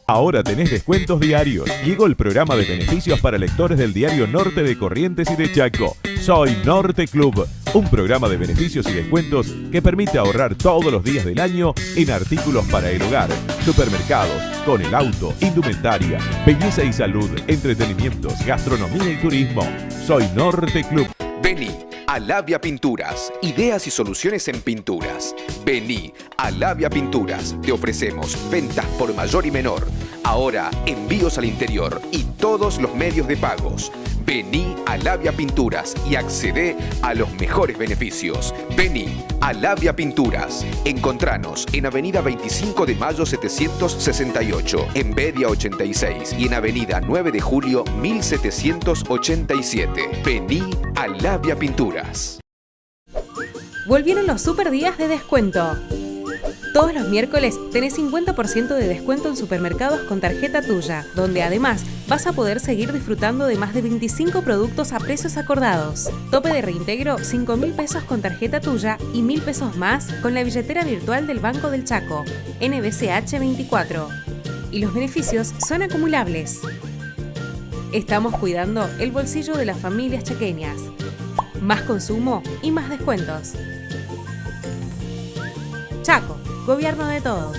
Ahora tenés descuentos diarios. Llegó el programa de beneficios para lectores del diario Norte de Corrientes y de Chaco. Soy Norte Club, un programa de beneficios y descuentos que permite ahorrar todos los días del año en artículos para el hogar, supermercados, con el auto, indumentaria, belleza y salud, entretenimientos, gastronomía y turismo. Soy Norte Club. Vení a Labia Pinturas, ideas y soluciones en pinturas. Vení a Labia Pinturas, te ofrecemos ventas por mayor y menor. Ahora envíos al interior y todos los medios de pagos. Vení a Labia Pinturas y accedé a los mejores beneficios. Vení a Labia Pinturas. Encontranos en Avenida 25 de Mayo 768, en Bedia 86 y en Avenida 9 de Julio 1787. Vení a Labia Pinturas. Volvieron los super días de descuento. Todos los miércoles tenés 50% de descuento en supermercados con tarjeta tuya, donde además vas a poder seguir disfrutando de más de 25 productos a precios acordados. Tope de reintegro 5.000 pesos con tarjeta tuya y 1.000 pesos más con la billetera virtual del Banco del Chaco, NBCH 24. Y los beneficios son acumulables. Estamos cuidando el bolsillo de las familias chaqueñas. Más consumo y más descuentos. Chaco, gobierno de todos.